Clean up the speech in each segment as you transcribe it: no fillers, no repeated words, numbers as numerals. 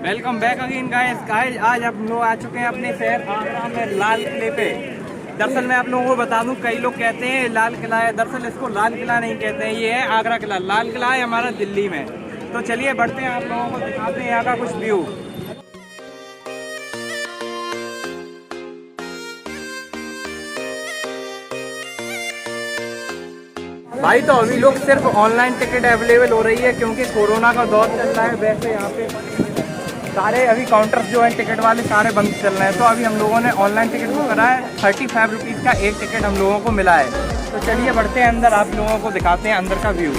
Welcome back again guys. आज आप लोग आ चुके हैं अपने शहर आगरा में लाल किले पे। दरअसल मैं आप लोगों को बता दूं, कई लोग कहते हैं लाल किला है, दरअसल इसको लाल किला नहीं कहते हैं, ये है आगरा किला। लाल किला है हमारा दिल्ली में। तो चलिए बढ़ते हैं, आप लोगों को दिखाते हैं यहाँ का कुछ व्यू। भाई तो अभी लोग सिर्फ ऑनलाइन टिकट अवेलेबल हो रही है क्योंकि कोरोना का दौर चल रहा है। वैसे यहाँ पे सारे अभी काउंटर्स जो हैं टिकट वाले सारे बंद चल रहे हैं। तो अभी हम लोगों ने ऑनलाइन टिकट बुक करा है। 35 रुपीज़ का एक टिकट हम लोगों को मिला है। तो चलिए बढ़ते हैं अंदर, आप लोगों को दिखाते हैं अंदर का व्यू।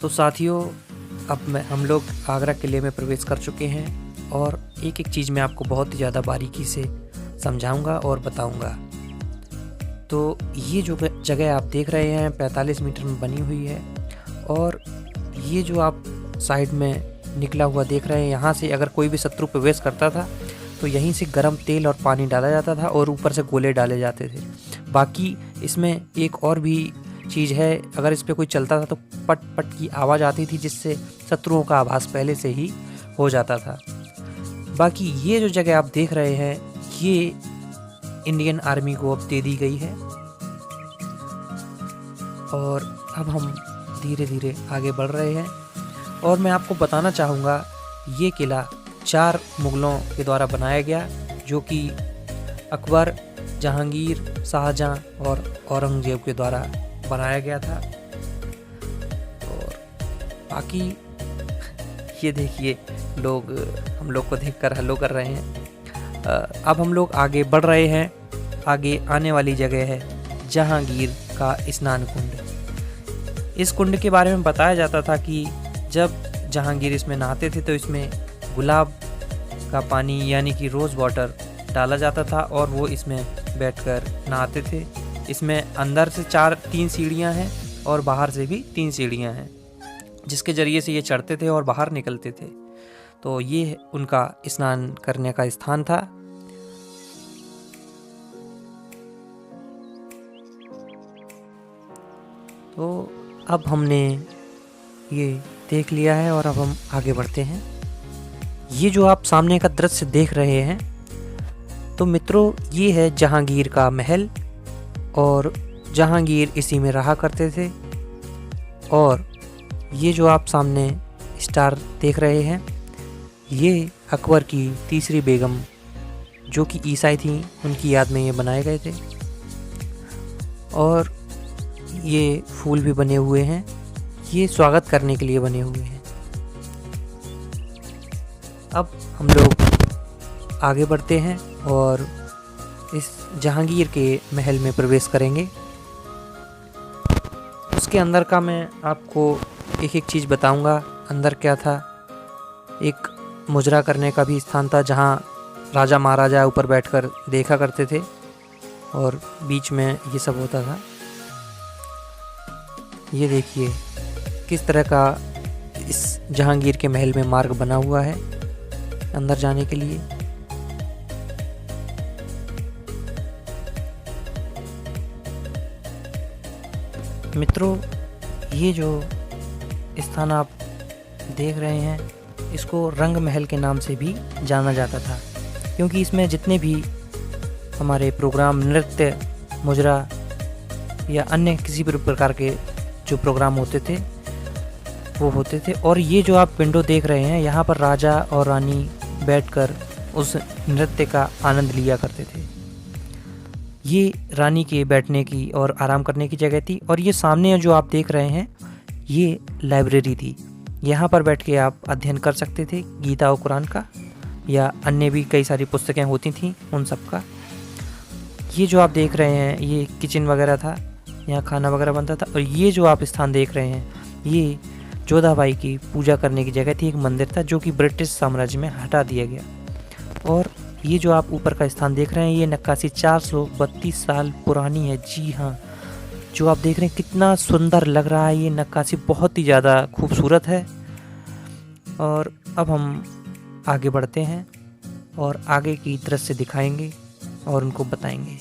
तो साथियों, अब हम लोग आगरा किले में प्रवेश कर चुके हैं और एक एक चीज़ मैं आपको बहुत ही ज़्यादा बारीकी से समझाऊंगा और बताऊंगा। तो ये जो जगह आप देख रहे हैं 45 मीटर में बनी हुई है, और ये जो आप साइड में निकला हुआ देख रहे हैं, यहाँ से अगर कोई भी शत्रु प्रवेश करता था तो यहीं से गर्म तेल और पानी डाला जाता था और ऊपर से गोले डाले जाते थे। बाकी इसमें एक और भी चीज़ है, अगर इस पर कोई चलता था तो पट पट की आवाज़ आती थी, जिससे शत्रुओं का आभास पहले से ही हो जाता था। बाकी ये जो जगह आप देख रहे हैं, ये इंडियन आर्मी को अब दे दी गई है, और अब हम धीरे धीरे आगे बढ़ रहे हैं। और मैं आपको बताना चाहूँगा, ये किला 4 मुग़लों के द्वारा बनाया गया, जो कि अकबर, जहांगीर, शाहजहां और औरंगजेब के द्वारा बनाया गया था। और बाकी ये देखिए, लोग हम लोग को देखकर हेलो कर रहे हैं। अब हम लोग आगे बढ़ रहे हैं। आगे आने वाली जगह है जहांगीर का स्नान कुंड। इस कुंड के बारे में बताया जाता था कि जब जहांगीर इसमें नहाते थे तो इसमें गुलाब का पानी यानी कि रोज़ वाटर डाला जाता था और वो इसमें बैठकर नहाते थे। इसमें अंदर से 3 सीढ़ियाँ हैं और बाहर से भी 3 सीढ़ियाँ हैं, जिसके ज़रिए से ये चढ़ते थे और बाहर निकलते थे। तो ये उनका स्नान करने का स्थान था। तो अब हमने ये देख लिया है और अब हम आगे बढ़ते हैं। ये जो आप सामने का दृश्य देख रहे हैं तो मित्रों ये है जहांगीर का महल, और जहांगीर इसी में रहा करते थे। और ये जो आप सामने स्टार देख रहे हैं ये अकबर की तीसरी बेगम जो कि ईसाई थी उनकी याद में ये बनाए गए थे। और ये फूल भी बने हुए हैं, ये स्वागत करने के लिए बने हुए हैं। अब हम लोग आगे बढ़ते हैं और इस जहांगीर के महल में प्रवेश करेंगे। उसके अंदर का मैं आपको एक एक चीज़ बताऊंगा। अंदर क्या था, एक मुजरा करने का भी स्थान था जहां राजा महाराजा ऊपर बैठकर देखा करते थे और बीच में ये सब होता था। ये देखिए किस तरह का इस जहांगीर के महल में मार्ग बना हुआ है अंदर जाने के लिए। मित्रों ये जो स्थान आप देख रहे हैं इसको रंग महल के नाम से भी जाना जाता था, क्योंकि इसमें जितने भी हमारे प्रोग्राम, नृत्य, मुजरा या अन्य किसी भी प्रकार के जो प्रोग्राम होते थे वो होते थे। और ये जो आप विंडो देख रहे हैं यहाँ पर राजा और रानी बैठकर उस नृत्य का आनंद लिया करते थे। ये रानी के बैठने की और आराम करने की जगह थी। और ये सामने जो आप देख रहे हैं ये लाइब्रेरी थी, यहाँ पर बैठ के आप अध्ययन कर सकते थे गीता और कुरान का, या अन्य भी कई सारी पुस्तकें होती थीं उन सब का। ये जो आप देख रहे हैं ये किचन वगैरह था, यहाँ खाना वगैरह बनता था। और ये जो आप स्थान देख रहे हैं ये जोधाबाई की पूजा करने की जगह थी, एक मंदिर था जो कि ब्रिटिश साम्राज्य में हटा दिया गया। और ये जो आप ऊपर का स्थान देख रहे हैं ये नक्काशी 432 साल पुरानी है। जी हाँ, जो आप देख रहे हैं कितना सुंदर लग रहा है, ये नक्काशी बहुत ही ज़्यादा खूबसूरत है। और अब हम आगे बढ़ते हैं और आगे की दृश्य दिखाएंगे और उनको बताएंगे।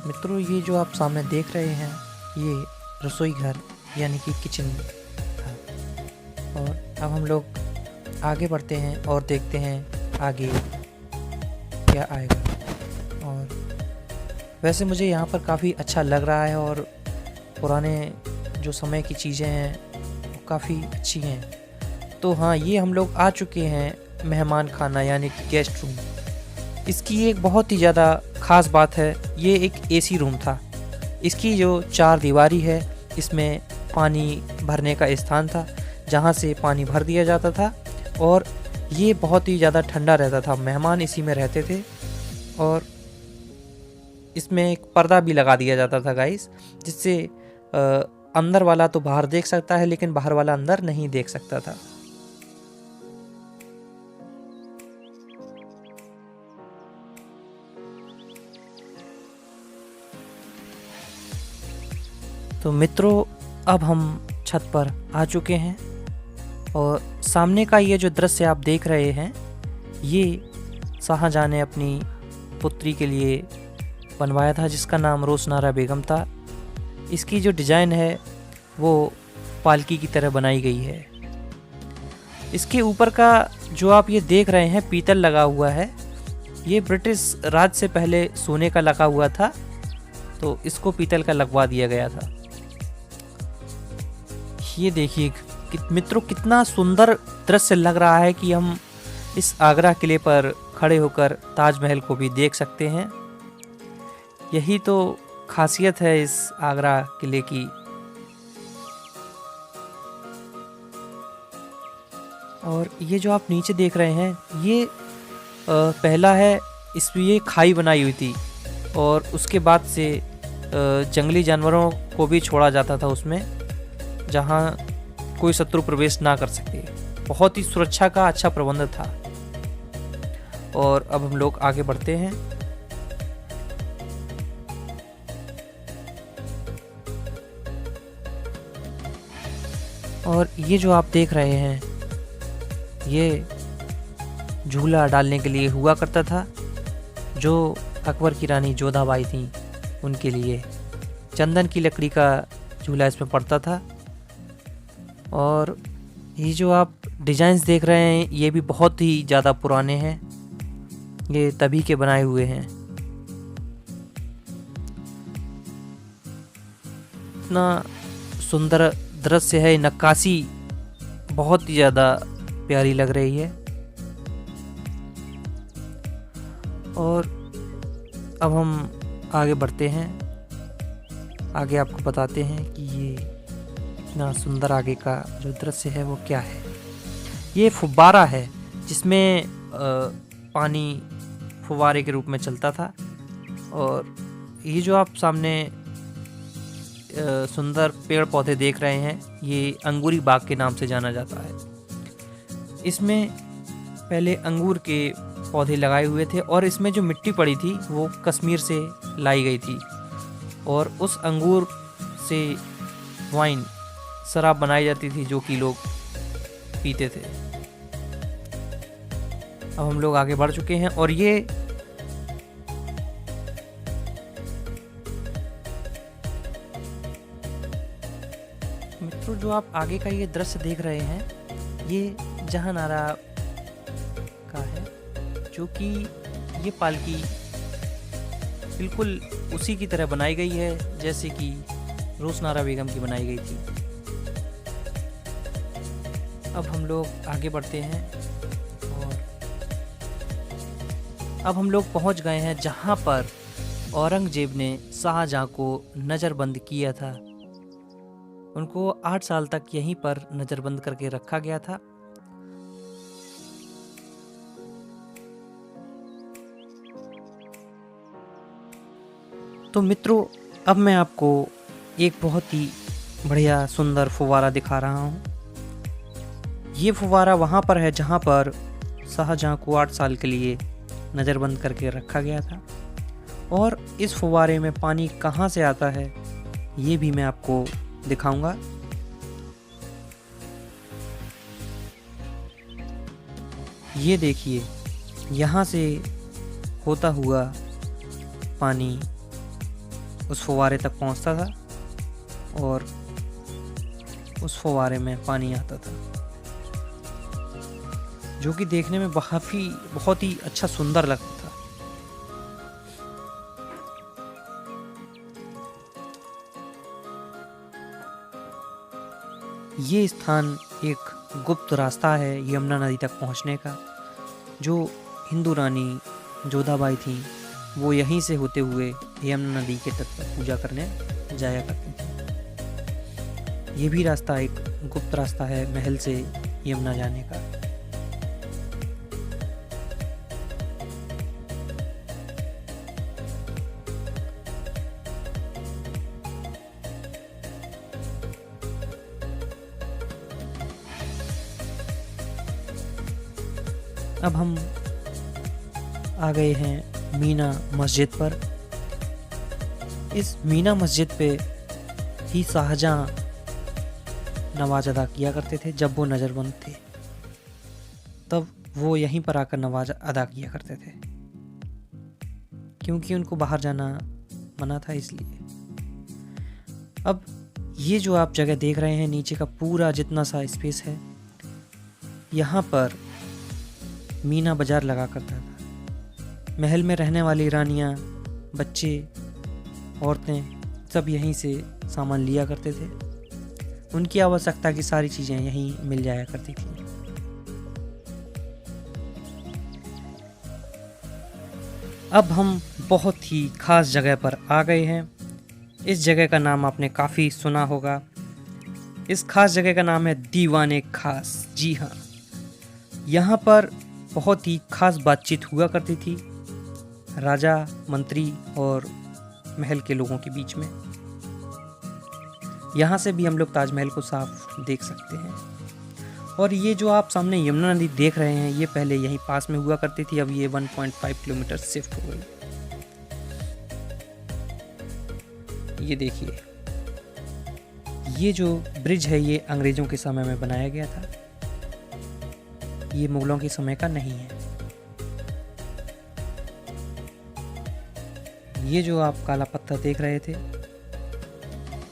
मित्रों ये जो आप सामने देख रहे हैं ये रसोई घर यानी कि किचन था। और अब हम लोग आगे बढ़ते हैं और देखते हैं आगे क्या आएगा। और वैसे मुझे यहाँ पर काफ़ी अच्छा लग रहा है और पुराने जो समय की चीज़ें हैं वो काफ़ी अच्छी हैं। तो हाँ, ये हम लोग आ चुके हैं मेहमान खाना यानी कि गेस्ट रूम। इसकी एक बहुत ही ज़्यादा ख़ास बात है, ये एक एसी रूम था। इसकी जो चार दीवारी है इसमें पानी भरने का स्थान था जहाँ से पानी भर दिया जाता था। और ये बहुत ही ज़्यादा ठंडा रहता था, मेहमान इसी में रहते थे। और इसमें एक पर्दा भी लगा दिया जाता था गाइस, जिससे अंदर वाला तो बाहर देख सकता है लेकिन बाहर वाला अंदर नहीं देख सकता था। तो मित्रों अब हम छत पर आ चुके हैं और सामने का ये जो दृश्य आप देख रहे हैं ये शाहजहां ने अपनी पुत्री के लिए बनवाया था जिसका नाम रोशनारा बेगम था। इसकी जो डिज़ाइन है वो पालकी की तरह बनाई गई है। इसके ऊपर का जो आप ये देख रहे हैं पीतल लगा हुआ है, ये ब्रिटिश राज से पहले सोने का लगा हुआ था तो इसको पीतल का लगवा दिया गया था। ये देखिए मित्रों कितना सुंदर दृश्य लग रहा है कि हम इस आगरा किले पर खड़े होकर ताजमहल को भी देख सकते हैं। यही तो खासियत है इस आगरा किले की। और ये जो आप नीचे देख रहे हैं ये पहला है, इसमें ये खाई बनाई हुई थी और उसके बाद से जंगली जानवरों को भी छोड़ा जाता था उसमें, जहाँ कोई शत्रु प्रवेश ना कर सके। बहुत ही सुरक्षा का अच्छा प्रबंध था। और अब हम लोग आगे बढ़ते हैं। और ये जो आप देख रहे हैं ये झूला डालने के लिए हुआ करता था, जो अकबर की रानी जोधाबाई थी उनके लिए। चंदन की लकड़ी का झूला इसमें पड़ता था। और ये जो आप डिज़ाइंस देख रहे हैं ये भी बहुत ही ज़्यादा पुराने हैं, ये तभी के बनाए हुए हैं। इतना सुंदर दृश्य है, नक्काशी बहुत ही ज़्यादा प्यारी लग रही है। और अब हम आगे बढ़ते हैं, आगे आपको बताते हैं कि ये इतना सुंदर आगे का जो दृश्य है वो क्या है। ये फुब्बारा है जिसमें पानी फुव्वारे के रूप में चलता था। और ये जो आप सामने सुंदर पेड़ पौधे देख रहे हैं ये अंगूरी बाग के नाम से जाना जाता है। इसमें पहले अंगूर के पौधे लगाए हुए थे और इसमें जो मिट्टी पड़ी थी वो कश्मीर से लाई गई थी और उस अंगूर से वाइन शराब बनाई जाती थी जो कि लोग पीते थे। अब हम लोग आगे बढ़ चुके हैं और ये मित्रों जो आप आगे का ये दृश्य देख रहे हैं ये जहानारा का है, जो कि ये पालकी बिल्कुल उसी की तरह बनाई गई है जैसे कि रोशनारा बेगम की बनाई गई थी। अब हम लोग आगे बढ़ते हैं और अब हम लोग पहुंच गए हैं जहां पर औरंगजेब ने शाहजहां को नज़रबंद किया था। उनको 8 साल तक यहीं पर नज़रबंद करके रखा गया था। तो मित्रों अब मैं आपको एक बहुत ही बढ़िया सुंदर फुव्वारा दिखा रहा हूँ। ये फुव्वारा वहाँ पर है जहाँ पर शाहजहां को 8 साल के लिए नज़रबंद करके रखा गया था। और इस फुव्वारे में पानी कहाँ से आता है ये भी मैं आपको दिखाऊंगा। ये देखिए यहाँ से होता हुआ पानी उस फुव्वारे तक पहुँचता था और उस फुव्वारे में पानी आता था, जो कि देखने में बहुत ही अच्छा सुंदर लगता था। ये स्थान एक गुप्त रास्ता है यमुना नदी तक पहुंचने का, जो हिंदू रानी जोधाबाई थी वो यहीं से होते हुए यमुना नदी के तट पर पूजा करने जाया करती थी। ये भी रास्ता एक गुप्त रास्ता है महल से यमुना जाने का। अब हम आ गए हैं मीना मस्जिद पर। इस मीना मस्जिद पे ही शाहजहां नमाज अदा किया करते थे। जब वो नज़रबंद थे तब वो यहीं पर आकर नमाज अदा किया करते थे, क्योंकि उनको बाहर जाना मना था इसलिए। अब ये जो आप जगह देख रहे हैं नीचे का पूरा जितना सा स्पेस है, यहाँ पर मीना बाजार लगा करता था। महल में रहने वाली रानियां, बच्चे, औरतें सब यहीं से सामान लिया करते थे। उनकी आवश्यकता की सारी चीज़ें यहीं मिल जाया करती थी। अब हम बहुत ही खास जगह पर आ गए हैं। इस जगह का नाम आपने काफ़ी सुना होगा। इस खास जगह का नाम है दीवाने खास। जी हाँ, यहाँ पर बहुत ही खास बातचीत हुआ करती थी राजा, मंत्री और महल के लोगों के बीच में। यहाँ से भी हम लोग ताजमहल को साफ देख सकते हैं। और ये जो आप सामने यमुना नदी देख रहे हैं, ये पहले यहीं पास में हुआ करती थी, अब ये 1.5 किलोमीटर शिफ्ट हो गई। ये देखिए, ये जो ब्रिज है ये अंग्रेजों के समय में बनाया गया था। ये मुगलों के समय का नहीं है। ये जो आप काला पत्थर देख रहे थे,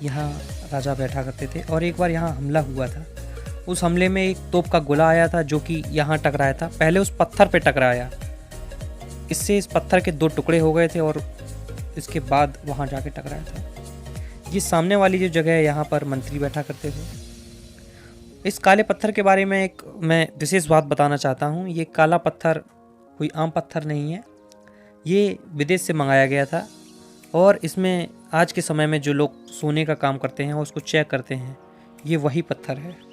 यहाँ राजा बैठा करते थे और एक बार यहाँ हमला हुआ था। उस हमले में एक तोप का गोला आया था जो कि यहाँ टकराया था। पहले उस पत्थर पे टकराया, इससे इस पत्थर के 2 टुकड़े हो गए थे और इसके बाद वहाँ जाके टकराया था। ये सामने वाली जो जगह है, यहाँ पर मंत्री बैठा करते थे। इस काले पत्थर के बारे में एक मैं विशेष बात बताना चाहता हूँ। ये काला पत्थर कोई आम पत्थर नहीं है, ये विदेश से मंगाया गया था और इसमें आज के समय में जो लोग सोने का काम करते हैं उसको चेक करते हैं, ये वही पत्थर है।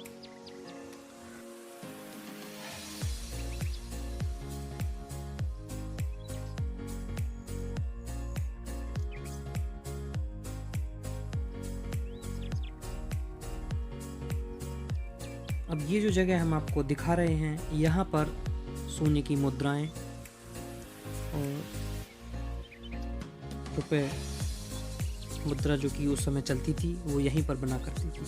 अब ये जो जगह हम आपको दिखा रहे हैं, यहाँ पर सोने की मुद्राएं और रुपए मुद्रा जो कि उस समय चलती थी वो यहीं पर बना करती थी।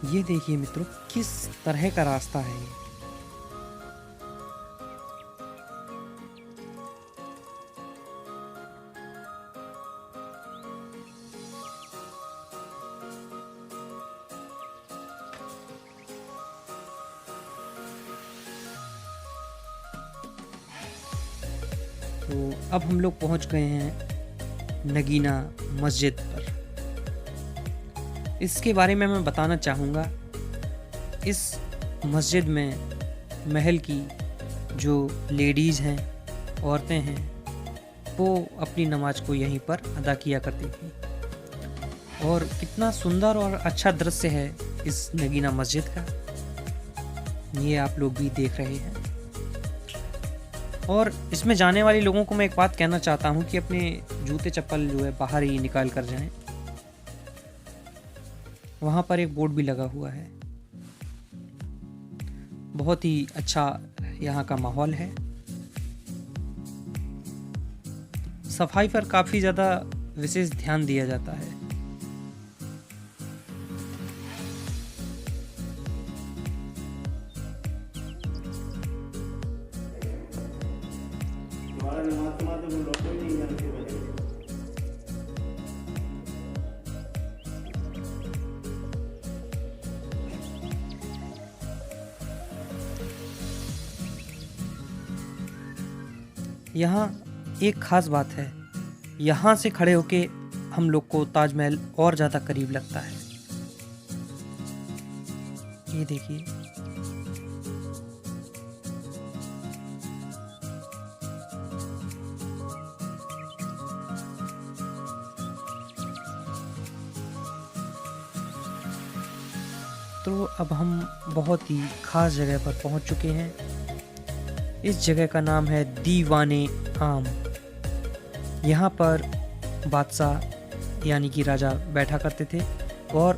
ये देखिए मित्रों, किस तरह का रास्ता है ये। तो अब हम लोग पहुंच गए हैं नगीना मस्जिद पर। इसके बारे में मैं बताना चाहूँगा, इस मस्जिद में महल की जो लेडीज़ हैं, औरतें हैं, वो अपनी नमाज को यहीं पर अदा किया करती थी। और कितना सुंदर और अच्छा दृश्य है इस नगीना मस्जिद का, ये आप लोग भी देख रहे हैं। और इसमें जाने वाले लोगों को मैं एक बात कहना चाहता हूँ कि अपने जूते चप्पल जो है बाहर ही निकाल कर जाएं। वहाँ पर एक बोर्ड भी लगा हुआ है। बहुत ही अच्छा यहाँ का माहौल है। सफाई पर काफ़ी ज़्यादा विशेष ध्यान दिया जाता है। यहाँ एक ख़ास बात है, यहाँ से खड़े होके हम लोग को ताजमहल और ज़्यादा करीब लगता है। ये देखिए, तो अब हम बहुत ही ख़ास जगह पर पहुँच चुके हैं। इस जगह का नाम है दीवाने आम। यहाँ पर बादशाह यानी कि राजा बैठा करते थे और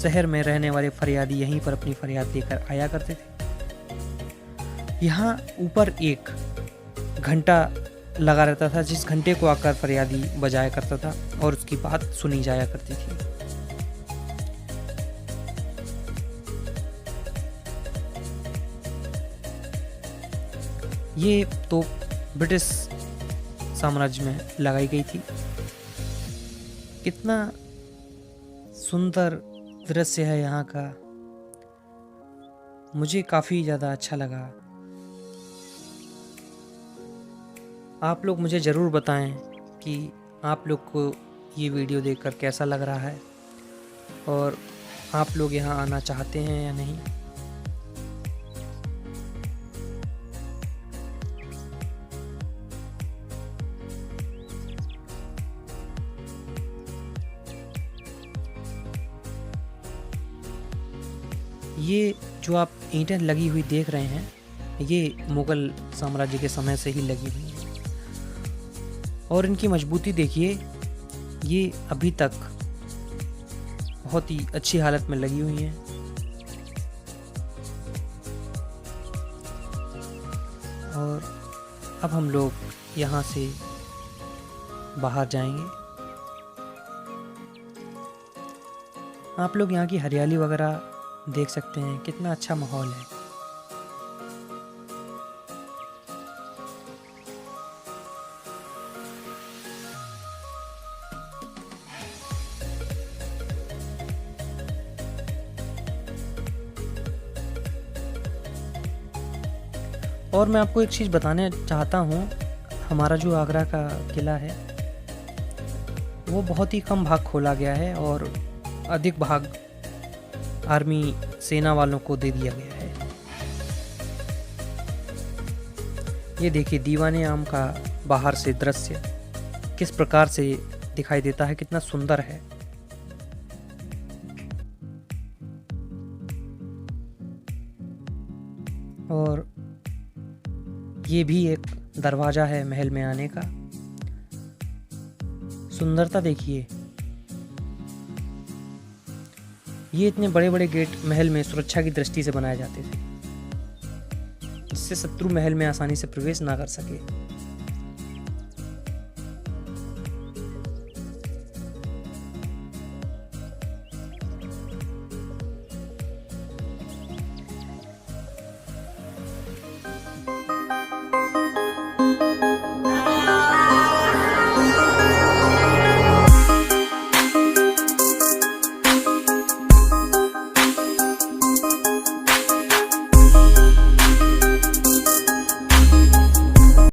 शहर में रहने वाले फरियादी यहीं पर अपनी फरियाद लेकर आया करते थे। यहाँ ऊपर एक घंटा लगा रहता था, जिस घंटे को आकर फरियादी बजाया करता था और उसकी बात सुनी जाया करती थी। ये तो ब्रिटिश साम्राज्य में लगाई गई थी। कितना सुंदर दृश्य है यहाँ का, मुझे काफ़ी ज़्यादा अच्छा लगा। आप लोग मुझे ज़रूर बताएं कि आप लोग को ये वीडियो देखकर कैसा लग रहा है और आप लोग यहाँ आना चाहते हैं या नहीं। ये जो आप ईंटें लगी हुई देख रहे हैं, ये मुग़ल साम्राज्य के समय से ही लगी हुई हैं और इनकी मजबूती देखिए, ये अभी तक बहुत ही अच्छी हालत में लगी हुई हैं। और अब हम लोग यहाँ से बाहर जाएंगे। आप लोग यहाँ की हरियाली वगैरह देख सकते हैं, कितना अच्छा माहौल है। और मैं आपको एक चीज़ बताना चाहता हूँ, हमारा जो आगरा का किला है वो बहुत ही कम भाग खोला गया है और अधिक भाग आर्मी सेना वालों को दे दिया गया है। ये देखिए दीवाने आम का बाहर से दृश्य किस प्रकार से दिखाई देता है, कितना सुंदर है। और ये भी एक दरवाज़ा है महल में आने का। सुंदरता देखिए, ये इतने बड़े बड़े गेट महल में सुरक्षा की दृष्टि से बनाए जाते थे, जिससे शत्रु महल में आसानी से प्रवेश ना कर सके।